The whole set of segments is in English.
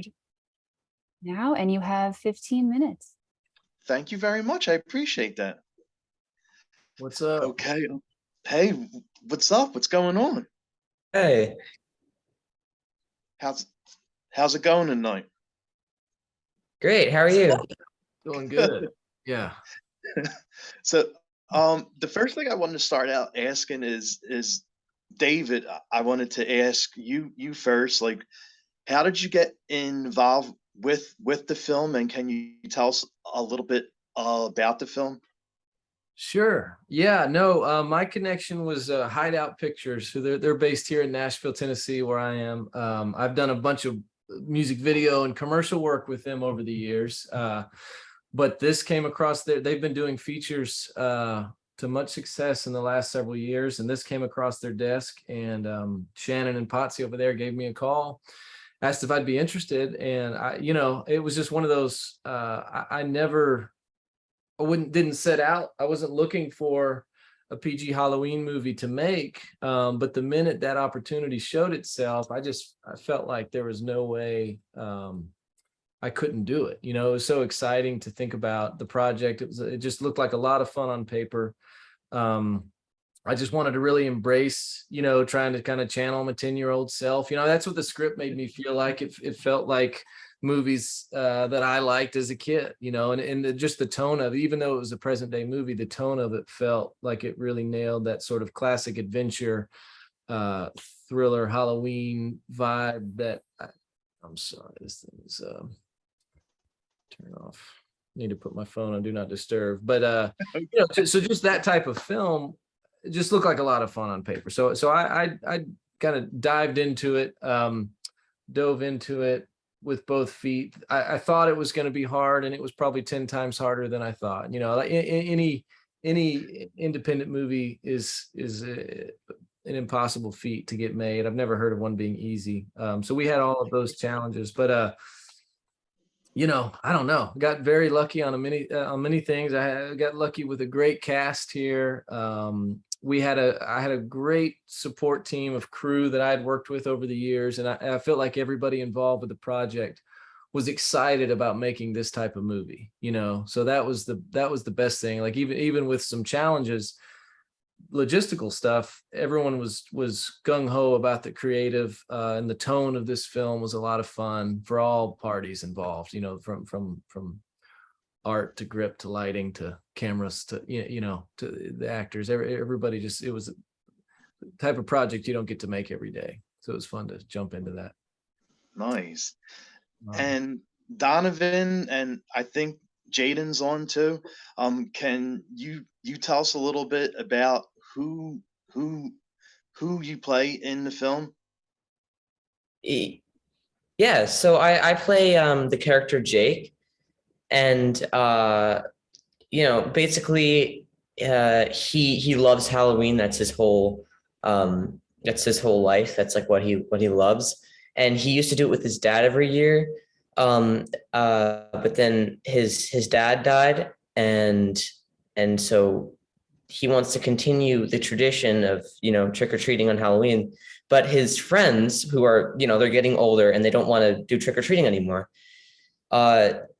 record now, and you have 15 minutes. Thank you very much. I appreciate that. What's up? Okay. Hey, what's up? What's going on? Hey, How's it going tonight? great. How are you? Doing good. Yeah. So, the first thing I wanted to start out asking is David, I wanted to ask you first, like, how did you get involved with the film, and can you tell us a little bit about the film? Sure. Yeah. No, my connection was Hideout Pictures. So they're based here in Nashville, Tennessee, where I am. I've done a bunch of music video and commercial work with them over the years. But this came across they've been doing features to much success in the last several years. And this came across their desk, and Shannon and Potsy over there gave me a call, asked if I'd be interested. And it was just one of those, didn't set out. I wasn't looking for a PG Halloween movie to make. But the minute that opportunity showed itself, I felt like there was no way I couldn't do it. It was so exciting to think about the project. It just looked like a lot of fun on paper. I just wanted to really embrace, trying to kind of channel my 10-year-old self. That's what the script made me feel like. It felt like movies that I liked as a kid, and just the tone of it, even though it was a present day movie, the tone of it felt like it really nailed that sort of classic adventure, thriller, Halloween vibe that I'm sorry, this thing is turn off. Need to put my phone on do not disturb. But so just that type of film, it just looked like a lot of fun on paper. So I kind of dove into it with both feet. I thought it was going to be hard, and it was probably 10 times harder than I thought. Like any independent movie is an impossible feat to get made. I've never heard of one being easy. So we had all of those challenges, but I don't know. Got very lucky on many things. I got lucky with a great cast here. I had a great support team of crew that I had worked with over the years, and I felt like everybody involved with the project was excited about making this type of movie. So that was the best thing. Like even with some challenges, logistical stuff, everyone was gung-ho about the creative, and the tone of this film was a lot of fun for all parties involved, from art to grip to lighting to cameras to to the actors. Everybody it was a type of project you don't get to make every day, so it was fun to jump into that. Nice. And Donovan, and I think Jaiden's on too. Can you tell us a little bit about who you play in the film? Yeah, so I play the character Jake, and basically he loves Halloween. That's his whole life. That's like what he loves, and he used to do it with his dad every year. But then his dad died, and so he wants to continue the tradition of trick-or-treating on Halloween. But his friends, who are they're getting older and they don't want to do trick-or-treating anymore.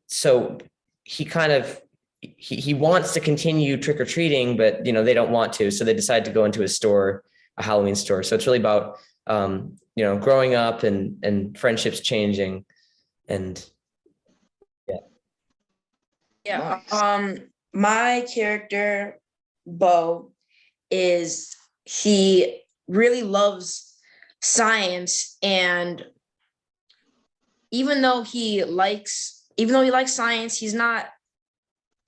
So he kind of he wants to continue trick-or-treating, but they don't want to, so they decide to go into a Halloween store. So it's really about growing up and friendships changing. And yeah. Nice. My character Bo he really loves science, and even though he likes science, he's not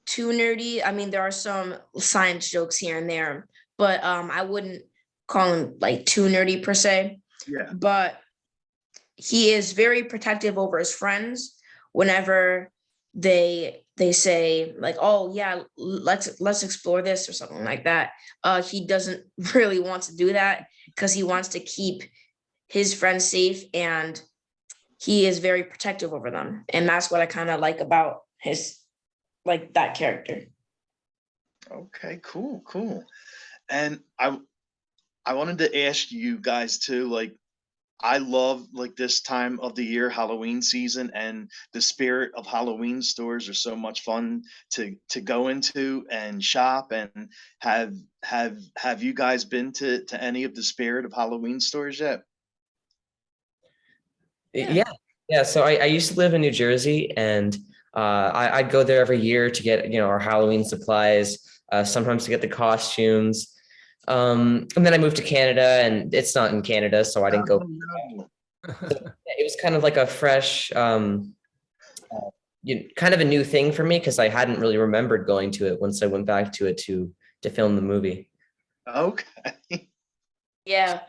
too nerdy. I mean, there are some science jokes here and there, but I wouldn't call him like too nerdy per se. Yeah. But he is very protective over his friends whenever they say like, oh yeah, let's explore this or something like that. He doesn't really want to do that because he wants to keep his friends safe, and he is very protective over them. And that's what I kind of like about that character. Okay, cool. And I wanted to ask you guys too, like, I love like this time of the year, Halloween season, and the spirit of Halloween stores are so much fun to go into and shop. And have you guys been to any of the spirit of Halloween stores yet? Yeah. Yeah. So I used to live in New Jersey, and I'd go there every year to get, our Halloween supplies, sometimes to get the costumes. And then I moved to Canada, and it's not in Canada, so I didn't go. Oh, no. It was kind of like a fresh, kind of a new thing for me, because I hadn't really remembered going to it once I went back to it to film the movie. Okay. Yeah.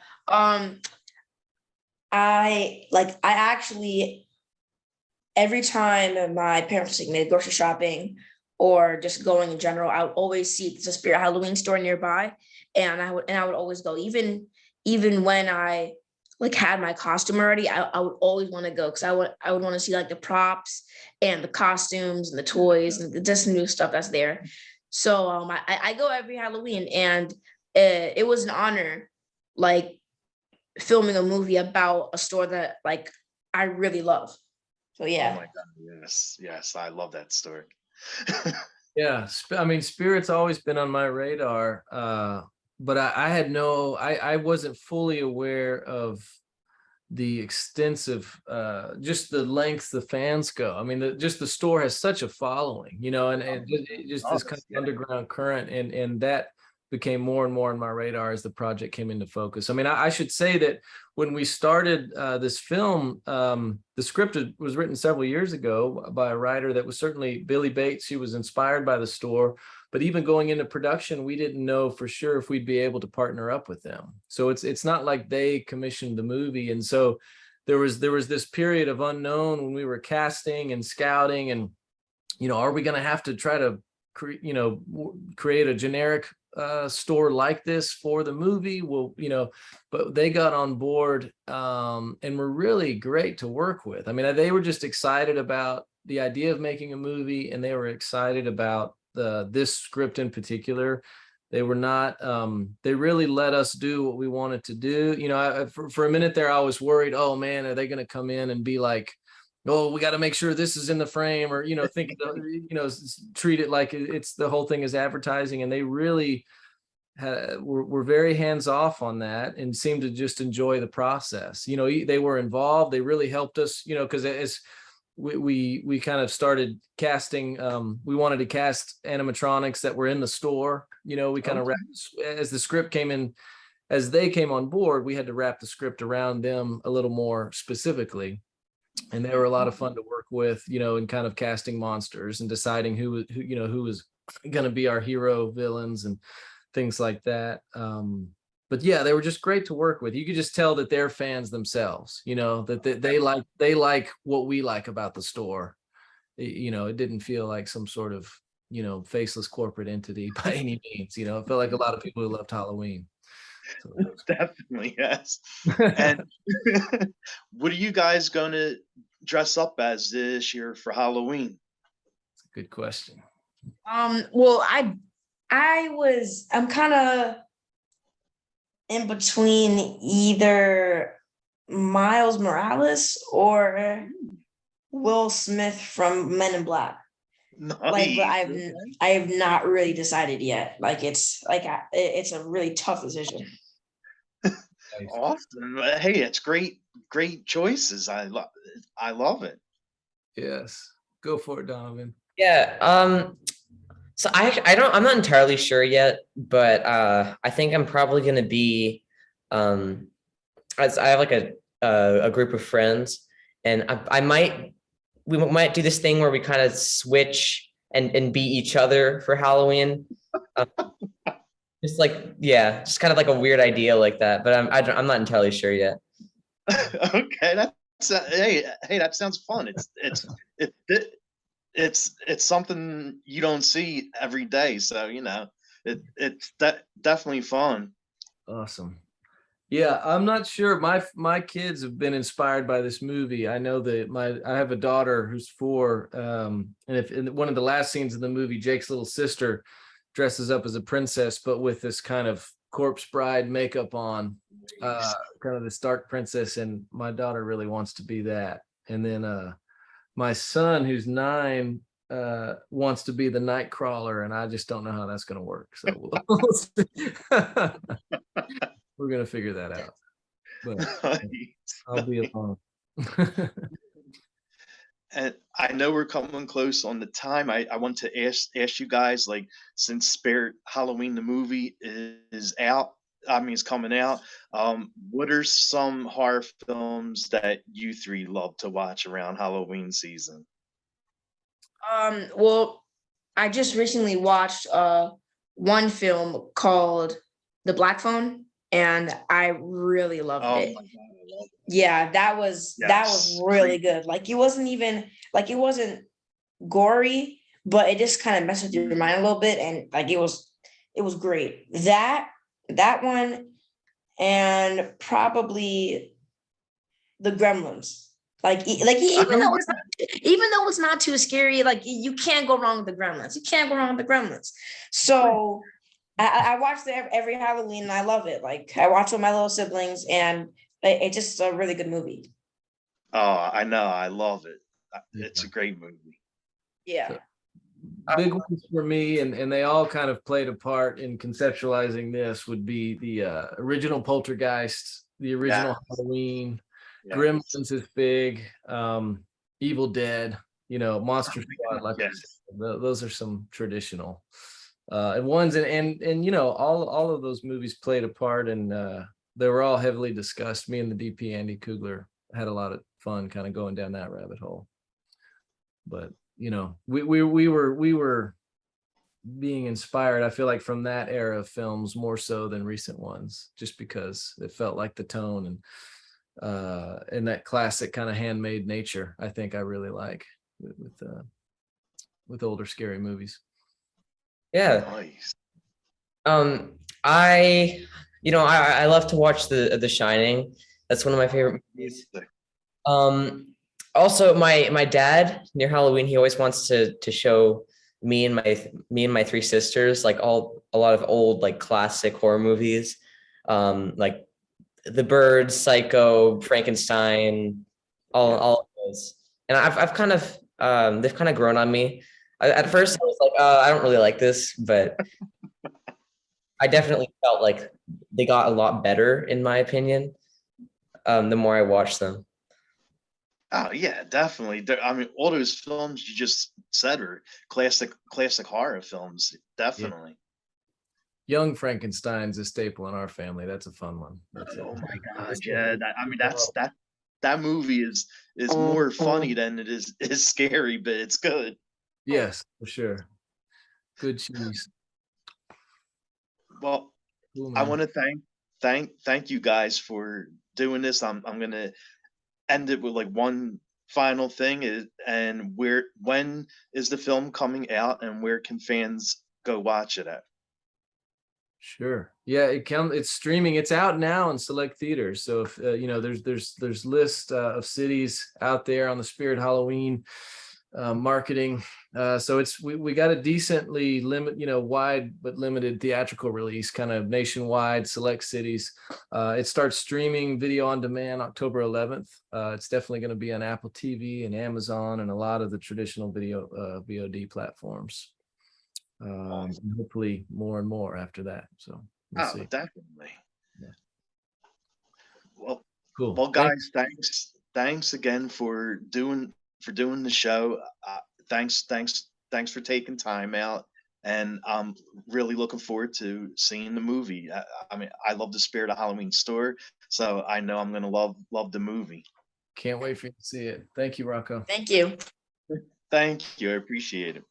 I actually, every time my parents take me to grocery shopping or just going in general, I would always see the Spirit Halloween store nearby, and I would always go, even when I like had my costume already. I would always want to go because I would want to see like the props and the costumes and the toys and just new stuff that's there. So I go every Halloween, and it was an honor, like filming a movie about a store that like I really love. So Oh yeah. my God. Yes, I love that story. Yeah, I mean, Spirit's always been on my radar, but I wasn't fully aware of the extensive, just the lengths the fans go. I mean, just the store has such a following, and just this kind of underground current, and that became more and more on my radar as the project came into focus. I mean, I should say that when we started this film, the script was written several years ago by a writer that was certainly Billy Bates. He was inspired by the store, but even going into production, we didn't know for sure if we'd be able to partner up with them. So it's not like they commissioned the movie, and so there was this period of unknown when we were casting and scouting, and are we going to have to try to create a generic store like this for the movie? Well, but they got on board, and were really great to work with. I mean, they were just excited about the idea of making a movie, and they were excited about this script in particular. They were not, they really let us do what we wanted to do. For a minute there, I was worried, oh man, are they going to come in and be like, oh, we got to make sure this is in the frame, or, treat it like it's the whole thing is advertising. And they really were very hands off on that and seemed to just enjoy the process. They were involved. They really helped us, because as we kind of started casting, we wanted to cast animatronics that were in the store. We kind of as the script came in, as they came on board, we had to wrap the script around them a little more specifically. And they were a lot of fun to work with, and kind of casting monsters and deciding who was going to be our hero villains and things like that. But yeah, they were just great to work with. You could just tell that they're fans themselves, that they like what we like about the store. It didn't feel like some sort of, faceless corporate entity by any means. It felt like a lot of people who loved Halloween. So Definitely, yes. And what are you guys going to dress up as this year for Halloween? that's a good question. Well, I'm kind of in between either Miles Morales or Will Smith from Men in Black. Like, but Nice. I have not really decided yet. Like, it's a really tough decision. Awesome. Hey, it's great choices. I love it. Yes, go for it, Donovan. Yeah. So I'm not entirely sure yet, but I think I'm probably going to be, as I have like a group of friends, and we might do this thing where we kind of switch and be each other for Halloween. Just just kind of like a weird idea like that, but I'm not entirely sure yet. Okay, hey, that sounds fun. It's something you don't see every day, so it's definitely fun. Awesome. Yeah, I'm not sure. My kids have been inspired by this movie. I know that I have a daughter who's 4, and if in one of the last scenes of the movie, Jake's little sister dresses up as a princess, but with this kind of corpse bride makeup on, kind of the Stark princess, and my daughter really wants to be that. And then my son, who's 9, wants to be the Nightcrawler, and I just don't know how that's going to work. So we'll see. We're going to figure that out. But I'll be alone. And I know we're coming close on the time. I want to ask you guys, like, since Spirit Halloween the movie is out, I mean, it's coming out. What are some horror films that you 3 love to watch around Halloween season? Well, I just recently watched one film called The Black Phone, and I really loved Oh it. my God, I love it. Yeah, that was really good. Like, it wasn't gory, but it just kind of messed with your mind a little bit, and like it was great. That one, and probably the Gremlins. Even though it's not too scary, like you can't go wrong with the Gremlins. You can't go wrong with the Gremlins. So I watch it every Halloween, and I love it. Like, I watch with my little siblings, and it's just a really good movie. Oh, I know. I love it. It's a great movie. Yeah. Big ones for me, and they all kind of played a part in conceptualizing this, would be the original Poltergeist, the original Halloween, Yes. Gremlins is big, Evil Dead, Monster Squad, like I said, those are some traditional and ones, and all of those movies played a part, and they were all heavily discussed. Me and the DP Andy Kugler had a lot of fun kind of going down that rabbit hole. But we were being inspired, I feel like, from that era of films more so than recent ones, just because it felt like the tone and that classic kind of handmade nature, I think I really like with older scary movies. Yeah. Nice. I love to watch The Shining. That's one of my favorite movies. Also, my dad, near Halloween, he always wants to show me and my 3 sisters like a lot of old, like, classic horror movies, like The Bird, Psycho, Frankenstein, all of those. And I've kind of they've kind of grown on me. At first I was like, I don't really like this, but I definitely felt like they got a lot better, in my opinion, the more I watched them. Oh yeah, definitely. I mean, all those films you just said are classic horror films. Definitely. Young Frankenstein's a staple in our family. That's a fun one. Oh my God, yeah. That movie is more funny than it is scary, but it's good. Yes, for sure. Good cheese. Well, Cool, I man. want to thank you guys for doing this. I'm gonna end it with like one final thing and when is the film coming out, and where can fans go watch it at? Sure. Yeah, it's streaming. It's out now in select theaters. So if there's lists of cities out there on the Spirit Halloween marketing. So we got a decently wide but limited theatrical release, kind of nationwide, select cities. It starts streaming video on demand October 11th. It's definitely going to be on Apple TV and Amazon and a lot of the traditional video VOD platforms. And hopefully more and more after that. So we'll see. Definitely. Yeah. Well, Cool. Well, guys, thanks again for doing the show. Thanks for taking time out, and I'm really looking forward to seeing the movie. I mean, I love the Spirit of Halloween store, so I know I'm gonna love the movie. Can't wait for you to see it. Thank you, Rocco. Thank you. Thank you. I appreciate it.